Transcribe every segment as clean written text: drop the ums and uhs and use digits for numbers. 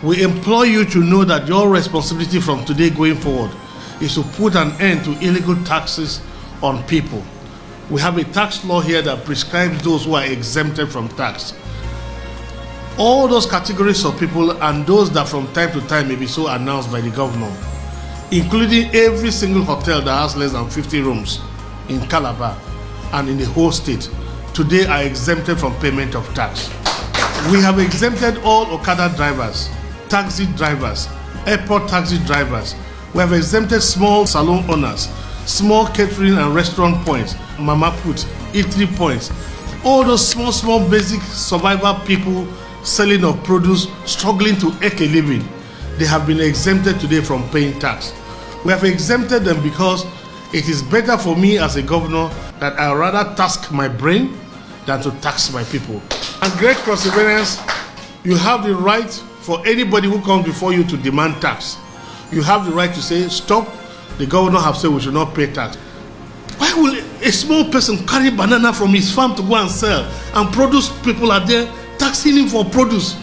We implore you to know that your responsibility from today going forward is to put an end to illegal taxes on people. We have a tax law here that prescribes those who are exempted from tax. All those categories of people and those that from time to time may be so announced by the governor, including every single hotel that has less than 50 rooms in Calabar and in the whole state, today are exempted from payment of tax. We have exempted all Okada drivers, taxi drivers, airport taxi drivers. We have exempted small salon owners, small catering and restaurant points, mama put, eatery points. All those small basic survival people selling of produce, struggling to make a living, they have been exempted today from paying tax. We have exempted them because it is better for me as a governor that I rather tax my brain than to tax my people. And great perseverance, you have the right for anybody who comes before you to demand tax. You have the right to say, stop, the governor have said we should not pay tax. Why will a small person carry banana from his farm to go and sell, and produce people are there taxing him for produce?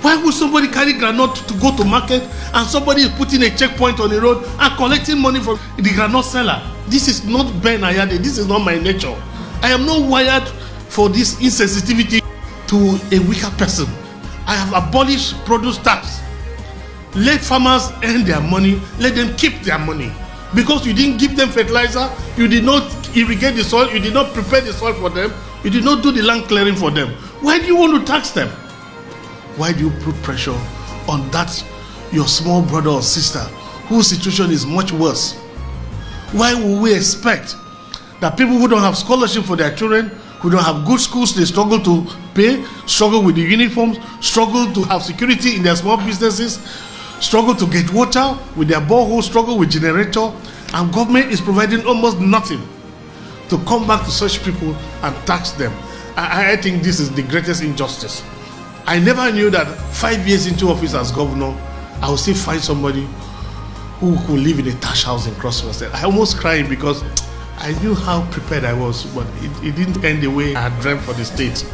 Why would somebody carry groundnut to go to market and somebody is putting a checkpoint on the road and collecting money from the groundnut seller? This is not Ben Ayade, this is not my nature. I am not wired for this insensitivity to a weaker person. I have abolished produce tax. Let farmers earn their money, let them keep their money. Because you didn't give them fertilizer, you did not irrigate the soil, you did not prepare the soil for them, you did not do the land clearing for them. Why do you want to tax them? Why do you put pressure on that your small brother or sister whose situation is much worse? Why will we expect that people who don't have scholarship for their children, who don't have good schools, they struggle to pay, struggle with the uniforms, struggle to have security in their small businesses, struggle to get water with their borehole, struggle with generator, and government is providing almost nothing to come back to such people and tax them? I think this is the greatest injustice. I never knew that 5 years into office as governor, I would still find somebody who could live in a thatch house in Crosswell. I almost cried because I knew how prepared I was, but it didn't end the way I had dreamt for the state.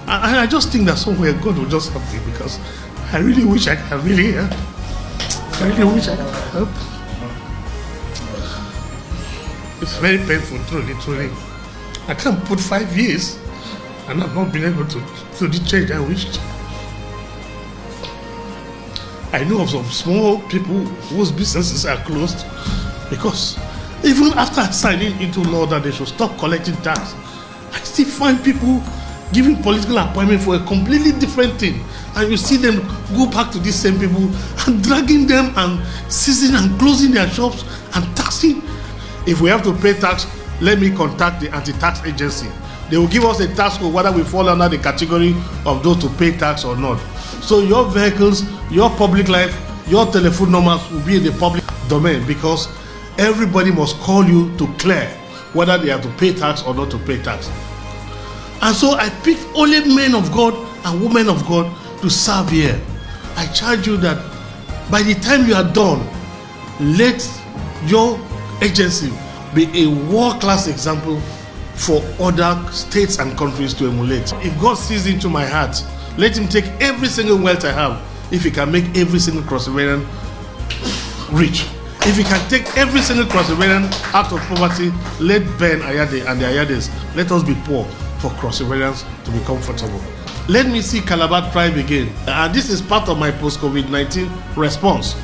And I just think that somewhere God will just help me, because I really wish I could really wish I could help. It's very painful, truly. I can't put 5 years and I've not been able to do the change I wished. I know of some small people whose businesses are closed because even after signing into law that they should stop collecting tax, I still find people giving political appointment for a completely different thing. And you see them go back to these same people and dragging them and seizing and closing their shops and taxing. If we have to pay tax, let me contact the anti-tax agency. They will give us a tax code whether we fall under the category of those to pay tax or not. So your vehicles, your public life, your telephone numbers will be in the public domain, because everybody must call you to clear whether they have to pay tax or not to pay tax. And so I pick only men of God and women of God to serve here. I charge you that by the time you are done, let your agency be a world-class example for other states and countries to emulate. If God sees into my heart, let him take every single wealth I have. If he can make every single Cross-Riverian rich, if he can take every single Cross-Riverian out of poverty, let Ben Ayade and the Ayades, let us be poor for Cross-Riverians to be comfortable. Let me see Calabar thrive again. And this is part of my post-COVID-19 response.